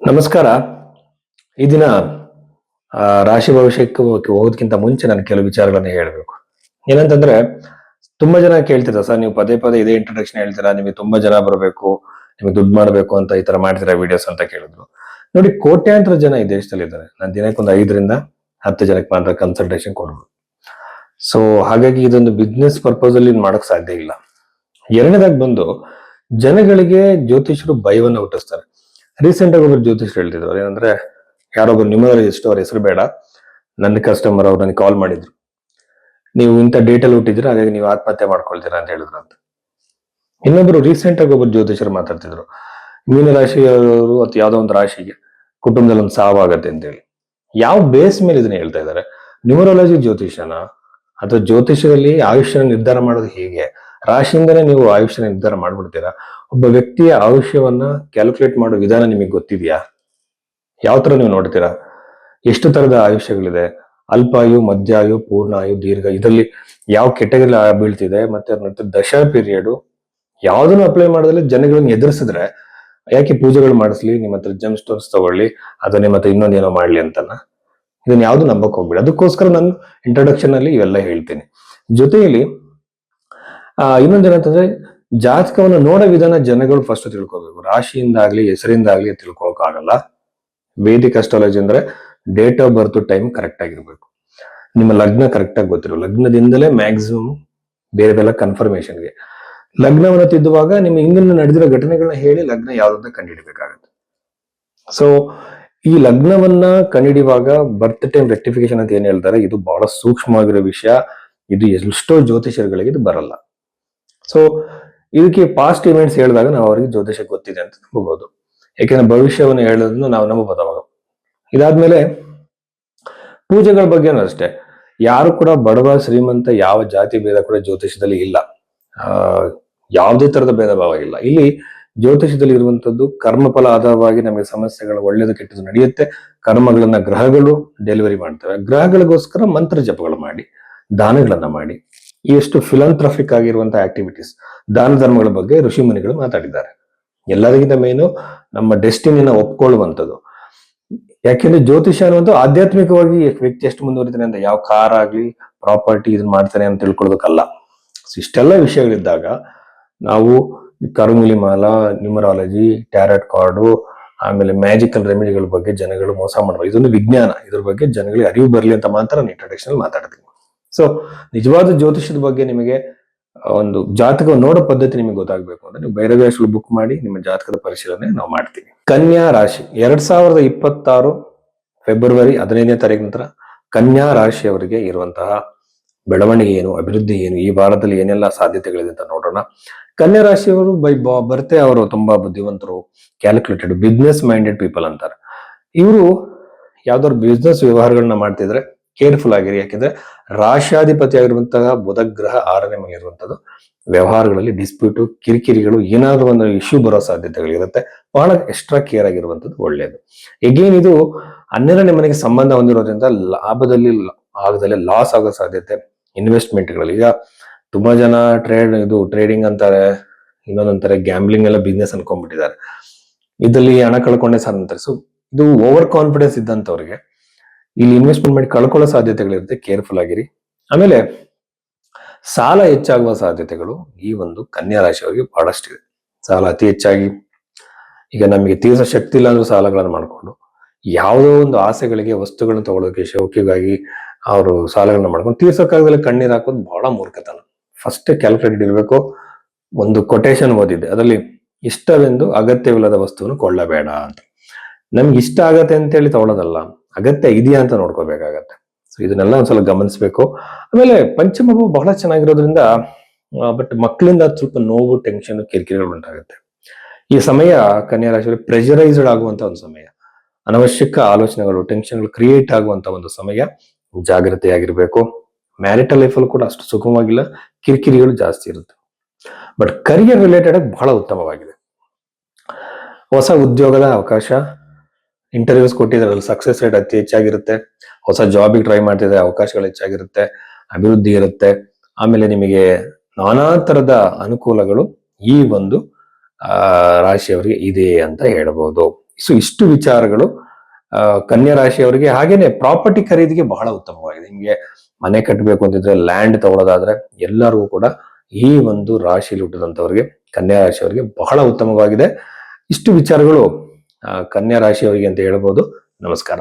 ನಮಸ್ಕಾರ. ಈ ದಿನ ರಾಶಿ ಭವಿಷ್ಯಕ್ಕೆ ಹೋಗೋದಕ್ಕಿಂತ ಮುಂಚೆ ನಾನು ಕೆಲವು ವಿಚಾರಗಳನ್ನ ಹೇಳ್ಬೇಕು. ಏನಂತಂದ್ರೆ, ತುಂಬಾ ಜನ ಕೇಳ್ತಿರ ಸರ್, ನೀವು ಪದೇ ಪದೇ ಇದೇ ಇಂಟ್ರೊಡಕ್ಷನ್ ಹೇಳ್ತೀರಾ, ನಿಮಗೆ ತುಂಬಾ ಜನ ಬರಬೇಕು, ನಿಮಗೆ ದುಡ್ಡು ಮಾಡಬೇಕು ಅಂತ ಈ ತರ ಮಾಡ್ತೀರಾ ವಿಡಿಯೋಸ್ ಅಂತ ಕೇಳಿದ್ರು. ನೋಡಿ, ಕೋಟ್ಯಾಂತರ ಜನ ಈ ದೇಶದಲ್ಲಿ ಇದ್ದಾರೆ. ನಾನು ದಿನಕ್ಕೆ ಒಂದು 5ರಿಂದ 10 ಜನಕ್ಕೆ ಮಾತ್ರ ಕನ್ಸಲ್ಟೇಷನ್ ಕೊಡೋದು. ಸೊ ಹಾಗಾಗಿ ಇದೊಂದು ಬಿಸ್ನೆಸ್ ಪರ್ಪಸ್ ಅಲ್ಲಿ ಮಾಡಕ್ ಸಾಧ್ಯ ಇಲ್ಲ. ಎರಡನೇದಾಗಿ ಬಂದು, ಜನಗಳಿಗೆ ಜ್ಯೋತಿಷರು ಭಯವನ್ನ ಹುಟ್ಟಿಸ್ತಾರೆ. ರೀಸೆಂಟ್ ಆಗಿ ಒಬ್ಬರು ಜ್ಯೋತಿಷರು ಹೇಳ್ತಿದ್ರು, ಏನಂದ್ರೆ ಯಾರೊಬ್ಬರು ನ್ಯೂಮರಾಲಜಿಸ್ಟ್, ಅವ್ರ ಹೆಸರು ಬೇಡ, ನನ್ನ ಕಸ್ಟಮರ್ ಅವ್ರು ನನಗೆ ಕಾಲ್ ಮಾಡಿದ್ರು, ನೀವು ಇಂಥ ಡೇಟಲ್ಲಿ ಹುಟ್ಟಿದ್ರೆ ಹಾಗಾಗಿ ನೀವು ಆತ್ಮಹತ್ಯೆ ಮಾಡ್ಕೊಳ್ತೀರಾ ಅಂತ ಹೇಳಿದ್ರು ಅಂತ. ಇನ್ನೊಬ್ರು ರೀಸೆಂಟ್ ಆಗಿ ಒಬ್ಬರು ಜ್ಯೋತಿಷರು ಮಾತಾಡ್ತಿದ್ರು, ಮೀನ ರಾಶಿಯವರು ಅಥವಾ ಯಾವ್ದೋ ಒಂದು ರಾಶಿಗೆ ಕುಟುಂಬದಲ್ಲಿ ಒಂದು ಸಾವಾಗತ್ತೆ ಅಂತ ಹೇಳಿ. ಯಾವ ಬೇಸ್ ಮೇಲೆ ಇದನ್ನ ಹೇಳ್ತಾ ಇದ್ದಾರೆ? ನ್ಯೂಮರಾಲಜಿ ಜ್ಯೋತಿಷನ ಅಥವಾ ಜ್ಯೋತಿಷದಲ್ಲಿ ಆಯುಷ್ಯನ ನಿರ್ಧಾರ ಮಾಡೋದು ಹೇಗೆ? ರಾಶಿಯಿಂದನೇ ನೀವು ಆಯುಷ್ಯನ ನಿರ್ಧಾರ ಮಾಡ್ಬಿಡ್ತೀರಾ? ಒಬ್ಬ ವ್ಯಕ್ತಿಯ ಆಯುಷ್ಯವನ್ನ ಕ್ಯಾಲ್ಕುಲೇಟ್ ಮಾಡೋ ವಿಧಾನ ನಿಮಗೆ ಗೊತ್ತಿದೆಯಾ? ಯಾವ ತರ ನೀವು ನೋಡ್ತೀರಾ? ಎಷ್ಟು ತರದ ಆಯುಷ್ಯಗಳಿದೆ? ಅಲ್ಪಾಯು, ಮಧ್ಯಾಯು, ಪೂರ್ಣಾಯು, ದೀರ್ಘ, ಇದರಲ್ಲಿ ಯಾವ ಕೆಟಗರಿ ಬೀಳ್ತಿದೆ, ಮತ್ತೆ ದಶ ಪೀರಿಯಡ್ ಯಾವ್ದನ್ನು ಅಪ್ಲೈ ಮಾಡೋದ್ರಲ್ಲಿ ಜನಗಳನ್ನ ಎದುರಿಸಿದ್ರೆ ಯಾಕೆ ಪೂಜೆಗಳು ಮಾಡಿಸ್ಲಿ, ನಿಮ್ಮ ಹತ್ರ ಜಮ್ ಸ್ಟೋನ್ಸ್ ತಗೊಳ್ಳಿ, ಅದು ನಿಮ್ಮ ಹತ್ರ ಇನ್ನೊಂದೇನೋ ಮಾಡ್ಲಿ ಅಂತನ. ಇದನ್ನ ಯಾವ್ದು ನಂಬಕ್ ಹೋಗ್ಬೇಡಿ. ಅದಕ್ಕೋಸ್ಕರ ನಾನು ಇಂಟ್ರೊಡಕ್ಷನ್ ಅಲ್ಲಿ ಇವೆಲ್ಲ ಹೇಳ್ತೀನಿ. ಜೊತೆಯಲ್ಲಿ ಇನ್ನೊಂದೇನಂತಂದ್ರೆ, ಜಾತಕವನ್ನು ನೋಡೋ ವಿಧಾನ ಜನಗಳು ಫಸ್ಟ್ ತಿಳ್ಕೊಬೇಕು. ರಾಶಿಯಿಂದಾಗ್ಲಿ ಹೆಸರಿಂದಾಗ್ಲಿ ತಿಳ್ಕೊಳಕ್ ಆಗಲ್ಲ. ವೇದಿಕ್ ಅಸ್ಟ್ರಾಲಜಿ ಅಂದ್ರೆ date of birth time correct ಆಗಿರ್ಬೇಕು, ನಿಮ್ಮ ಲಗ್ನ ಕರೆಕ್ಟ್ ಆಗಿ ಗೊತ್ತಿರೋ, ಲಗ್ನದಿಂದಲೇ ಮ್ಯಾಕ್ಸಿಮಮ್ ಬೇರೆದೆಲ್ಲ ಕನ್ಫರ್ಮೇಶನ್ಗೆ. ಲಗ್ನವನ್ನ ತಿದ್ದುವಾಗ ನಿಮ್ಮ ಹಿಂದಿನ ನಡೆದಿರೋ ಘಟನೆಗಳನ್ನ ಹೇಳಿ ಲಗ್ನ ಯಾವ್ದಂತ ಕಂಡುಹಿಡಬೇಕಾಗತ್ತೆ. ಸೊ ಈ ಲಗ್ನವನ್ನ ಕಂಡುಹಿಡಿಯುವಾಗ ಬರ್ತ್ ಟೈಮ್ ರೆಕ್ಟಿಫಿಕೇಶನ್ ಅಂತ ಏನ್ ಹೇಳ್ತಾರೆ, ಇದು ಬಹಳ ಸೂಕ್ಷ್ಮವಾಗಿರೋ ವಿಷಯ. ಇದು ಎಷ್ಟೋ ಜ್ಯೋತಿಷರುಗಳಿಗೆ ಇದು ಬರಲ್ಲ. ಸೊ ಇದಕ್ಕೆ ಪಾಸ್ಟ್ ಇವೆಂಟ್ಸ್ ಹೇಳಿದಾಗ ನಾವು ಅವರಿಗೆ ಜ್ಯೋತಿಷ ಗೊತ್ತಿದೆ ಅಂತ ನಂಬಬಹುದು. ಯಾಕೆಂದ್ರೆ ಭವಿಷ್ಯವನ್ನು ಹೇಳೋದನ್ನು ನಾವು ನಂಬಬಹುದು ಅವಾಗ. ಇದಾದ್ಮೇಲೆ ಪೂಜೆಗಳ ಬಗ್ಗೆನೂ ಅಷ್ಟೇ. ಯಾರು ಕೂಡ ಬಡವ ಶ್ರೀಮಂತ ಯಾವ ಜಾತಿ ಭೇದ ಕೂಡ ಜ್ಯೋತಿಷದಲ್ಲಿ ಇಲ್ಲ. ಯಾವುದೇ ತರದ ಭೇದ ಭಾವ ಇಲ್ಲ. ಇಲ್ಲಿ ಜ್ಯೋತಿಷದಲ್ಲಿ ಇರುವಂತದ್ದು ಕರ್ಮಫಲ ಆಧಾರವಾಗಿ ನಮಗೆ ಸಮಸ್ಯೆಗಳು ಒಳ್ಳೇದು ಕೆಟ್ಟದ್ದು ನಡೆಯುತ್ತೆ. ಕರ್ಮಗಳನ್ನ ಗ್ರಹಗಳು ಡೆಲಿವರಿ ಮಾಡ್ತವೆ. ಗ್ರಹಗಳಿಗೋಸ್ಕರ ಮಂತ್ರ ಜಪಗಳು ಮಾಡಿ, ದಾನಗಳನ್ನ ಮಾಡಿ, ಎಷ್ಟು ಫಿಲಂಥ್ರಫಿಕ್ ಆಗಿರುವಂತಹ ಆಕ್ಟಿವಿಟೀಸ್, ದಾನ ಧರ್ಮಗಳ ಬಗ್ಗೆ ಋಷಿ ಮುನಿಗಳು ಮಾತಾಡಿದ್ದಾರೆ. ಎಲ್ಲರಿಗಿಂತ ಮೇನು ನಮ್ಮ ಡೆಸ್ಟಿನಿನ ಒಪ್ಕೊಳ್ಳುವಂಥದ್ದು. ಯಾಕೆಂದ್ರೆ ಜ್ಯೋತಿಷ ಅನ್ನುವಂಥ ಆಧ್ಯಾತ್ಮಿಕವಾಗಿ ವ್ಯಕ್ತಿ ಎಷ್ಟು ಮುಂದುವರಿತಾನೆ ಅಂತ, ಯಾವ ಕಾರ್ ಆಗ್ಲಿ ಪ್ರಾಪರ್ಟಿ ಇದನ್ನ ಮಾಡ್ತಾನೆ ಅಂತ ತಿಳ್ಕೊಳ್ಳೋದಕ್ಕಲ್ಲ. ಇಷ್ಟೆಲ್ಲ ವಿಷಯಗಳಿದ್ದಾಗ ನಾವು ಕರುಮುಲಿಮಾಲ, ನ್ಯೂಮರಾಲಜಿ, ಟ್ಯಾರೆಟ್ ಕಾರ್ಡು, ಆಮೇಲೆ ಮ್ಯಾಜಿಕಲ್ ರೆಮಿಡಿಗಳ ಬಗ್ಗೆ ಜನಗಳು ಮೋಸ ಮಾಡಬಾರ್ದು. ಇದೊಂದು ವಿಜ್ಞಾನ. ಇದ್ರ ಬಗ್ಗೆ ಜನಗಳಿಗೆ ಅರಿವು ಬರಲಿ ಅಂತ ಮಾತ್ರ ನಾನು ಇಂಟ್ರೊಡಕ್ಷನ್ ಮಾತಾಡ್ತೀನಿ. ಸೊ ನಿಜವಾದ ಜ್ಯೋತಿಷದ ಬಗ್ಗೆ ನಿಮಗೆ ಒಂದು ಜಾತಕ ನೋಡೋ ಪದ್ಧತಿ ನಿಮಗೆ ಗೊತ್ತಾಗಬೇಕು ಅಂದ್ರೆ ನೀವು ಭೈರವೇಶ್ವರ ಬುಕ್ ಮಾಡಿ ನಿಮ್ಮ ಜಾತಕದ ಪರಿಶೀಲನೆ ನಾವು ಮಾಡ್ತೀವಿ. ಕನ್ಯಾ ರಾಶಿ 2026 ಫೆಬ್ರವರಿ 15ನೇ ತಾರೀಕು ನಂತರ ಕನ್ಯಾ ರಾಶಿಯವರಿಗೆ ಇರುವಂತಹ ಬೆಳವಣಿಗೆ ಏನು, ಅಭಿವೃದ್ಧಿ ಏನು, ಈ ವಾರದಲ್ಲಿ ಏನೆಲ್ಲ ಸಾಧ್ಯತೆಗಳಿದೆ ಅಂತ ನೋಡೋಣ. ಕನ್ಯಾ ರಾಶಿಯವರು ಬರ್ತೆ ಅವರು ತುಂಬಾ ಬುದ್ಧಿವಂತರು, ಕ್ಯಾಲ್ಕುಲೇಟೆಡ್, ಬಿಸ್ನೆಸ್ ಮೈಂಡೆಡ್ ಪೀಪಲ್ ಅಂತಾರೆ. ಇವರು ಯಾವ್ದಾದ್ರು ಬಿಸ್ನೆಸ್ ವ್ಯವಹಾರಗಳನ್ನ ಮಾಡ್ತಿದ್ರೆ ಕೇರ್ಫುಲ್ ಆಗಿರಿ. ಯಾಕೆಂದ್ರೆ ರಾಶ್ಯಾಧಿಪತಿ ಆಗಿರುವಂತಹ ಬುಧ ಗ್ರಹ 6ನೇ ಮನೆ ಇರುವಂತದ್ದು. ವ್ಯವಹಾರಗಳಲ್ಲಿ ಡಿಸ್ಪ್ಯೂಟು, ಕಿರಿಕಿರಿಗಳು, ಏನಾದ್ರೂ ಒಂದು ಇಶ್ಯೂ ಬರೋ ಸಾಧ್ಯತೆಗಳಿರುತ್ತೆ. ಬಹಳ ಎಕ್ಸ್ಟ್ರಾ ಕೇರ್ ಆಗಿರುವಂತದ್ದು ಒಳ್ಳೆಯದು. ಎಗೇನ್ ಇದು 12ನೇ ಮನೆಗೆ ಸಂಬಂಧ ಹೊಂದಿರೋದ್ರಿಂದ ಲಾಭದಲ್ಲಿ ಆಗದಲ್ಲಿ ಲಾಸ್ ಆಗೋ ಸಾಧ್ಯತೆ. ಇನ್ವೆಸ್ಟ್ಮೆಂಟ್ಗಳಲ್ಲಿ ಈಗ ತುಂಬಾ ಜನ ಟ್ರೇಡಿಂಗ್ ಅಂತಾರೆ, ಇನ್ನೊಂದಂತಾರೆ ಗ್ಯಾಮ್ಲಿಂಗ್ ಎಲ್ಲ ಬಿಸ್ನೆಸ್ ಅನ್ಕೊಂಡ್ಬಿಟ್ಟಿದ್ದಾರೆ. ಇದರಲ್ಲಿ ಹಣ ಕಳ್ಕೊಂಡೆ ಸಾರ್ ಅಂತಾರೆ. ಸೊ ಇದು ಓವರ್ ಕಾನ್ಫಿಡೆನ್ಸ್ ಇದ್ದಂತವ್ರಿಗೆ ಇಲ್ಲಿ ಇನ್ವೆಸ್ಟ್ಮೆಂಟ್ ಮಾಡಿ ಕಳ್ಕೊಳ್ಳೋ ಸಾಧ್ಯತೆಗಳಿರುತ್ತೆ. ಕೇರ್ಫುಲ್ ಆಗಿರಿ. ಆಮೇಲೆ ಸಾಲ ಹೆಚ್ಚಾಗುವ ಸಾಧ್ಯತೆಗಳು ಈ ಒಂದು ಕನ್ಯಾ ರಾಶಿಯವರಿಗೆ ಬಹಳಷ್ಟಿದೆ. ಸಾಲ ಅತಿ ಹೆಚ್ಚಾಗಿ, ಈಗ ನಮಗೆ ತೀರ್ಸ ಶಕ್ತಿ ಇಲ್ಲ ಅಂದ್ರೂ ಸಾಲಗಳನ್ನು ಮಾಡ್ಕೊಂಡು ಯಾವುದೋ ಒಂದು ಆಸೆಗಳಿಗೆ ವಸ್ತುಗಳನ್ನ ತಗೊಳ್ಳೋಕೆ ಶೌಕಿಗಾಗಿ ಅವರು ಸಾಲಗಳನ್ನ ಮಾಡ್ಕೊಂಡು ತೀರ್ಸಕ್ಕಾಗದಲ್ಲಿ ಕಣ್ಣೀರ್ ಹಾಕೋದು ಬಹಳ ಮೂರ್ಖತನ. ಫಸ್ಟ್ ಕ್ಯಾಲ್ಕುಲೇಟೆಡ್ ಇರಬೇಕು. ಒಂದು ಕೊಟೇಶನ್ ಓದಿದ್ದೆ, ಅದರಲ್ಲಿ ಇಷ್ಟವೆಂದು ಅಗತ್ಯವಿಲ್ಲದ ವಸ್ತುವನ್ನು ಕೊಳ್ಳಬೇಡ ಅಂತ. ನಮ್ಗೆ ಇಷ್ಟ ಆಗತ್ತೆ ಅಂತ ಹೇಳಿ ತಗೊಳ್ಳೋದಲ್ಲ, ಅಗತ್ಯ ಇದೆಯಾ ಅಂತ ನೋಡ್ಕೋಬೇಕಾಗತ್ತೆ. ಸೊ ಇದನ್ನೆಲ್ಲ ಒಂದ್ಸಲ ಗಮನಿಸ್ಬೇಕು. ಆಮೇಲೆ ಪಂಚಮಭಾವ ಬಹಳ ಚೆನ್ನಾಗಿರೋದ್ರಿಂದ ಬಟ್ ಮಕ್ಕಳಿಂದ ಸ್ವಲ್ಪ ನೋವು, ಟೆನ್ಷನ್, ಕಿರಿಕಿರಿಗಳು ಉಂಟಾಗುತ್ತೆ. ಈ ಸಮಯ ಕನ್ಯಾ ರಾಶಿಯಲ್ಲಿ ಪ್ರೆಷರೈಸ್ಡ್ ಆಗುವಂತ ಒಂದು ಸಮಯ. ಅನವಶ್ಯಕ ಆಲೋಚನೆಗಳು, ಟೆನ್ಷನ್ಗಳು ಕ್ರಿಯೇಟ್ ಆಗುವಂತ ಒಂದು ಸಮಯ. ಜಾಗ್ರತೆಯಾಗಿರ್ಬೇಕು. ಮ್ಯಾರಿಟಲ್ ಲೈಫ್ ಅಲ್ಲೂ ಕೂಡ ಅಷ್ಟು ಸುಗಮವಾಗಿಲ್ಲ, ಕಿರಿಕಿರಿಗಳು ಜಾಸ್ತಿ ಇರುತ್ತೆ. ಬಟ್ ಕರಿಯರ್ ರಿಲೇಟೆಡ್ ಆಗಿ ಬಹಳ ಉತ್ತಮವಾಗಿದೆ. ಹೊಸ ಉದ್ಯೋಗದ ಅವಕಾಶ, ಇಂಟರ್ವ್ಯೂಸ್ ಕೊಟ್ಟಿದ್ರೆ ಅಲ್ಲಿ ಸಕ್ಸಸ್ ರೇಟ್ ಅತಿ ಹೆಚ್ಚಾಗಿರುತ್ತೆ. ಹೊಸ ಜಾಬಿಗೆ ಟ್ರೈ ಮಾಡ್ತಿದ್ರೆ ಅವಕಾಶಗಳು ಹೆಚ್ಚಾಗಿರುತ್ತೆ, ಅಭಿವೃದ್ಧಿ ಇರುತ್ತೆ. ಆಮೇಲೆ ನಿಮಗೆ ನಾನಾ ತರದ ಅನುಕೂಲಗಳು ಈ ಒಂದು ರಾಶಿಯವರಿಗೆ ಇದೆ ಅಂತ ಹೇಳಬಹುದು. ಸೊ ಇಷ್ಟು ವಿಚಾರಗಳು ಕನ್ಯಾ ರಾಶಿಯವರಿಗೆ, ಹಾಗೇನೆ ಪ್ರಾಪರ್ಟಿ ಖರೀದಿಗೆ ಬಹಳ ಉತ್ತಮವಾಗಿದೆ. ನಿಮ್ಗೆ ಮನೆ ಕಟ್ಟಬೇಕು ಅಂತಿದ್ರೆ, ಲ್ಯಾಂಡ್ ತಗೊಳ್ಳೋದಾದ್ರೆ ಎಲ್ಲರಿಗೂ ಕೂಡ ಈ ಒಂದು ರಾಶಿಯಲ್ಲಿ ಹುಟ್ಟಿದಂತವ್ರಿಗೆ, ಕನ್ಯಾ ರಾಶಿಯವರಿಗೆ ಬಹಳ ಉತ್ತಮವಾಗಿದೆ. ಇಷ್ಟು ವಿಚಾರಗಳು ಕನ್ಯಾ ರಾಶಿಯವರಿಗೆ ಅಂತ ಹೇಳ್ಬೋದು. ನಮಸ್ಕಾರ.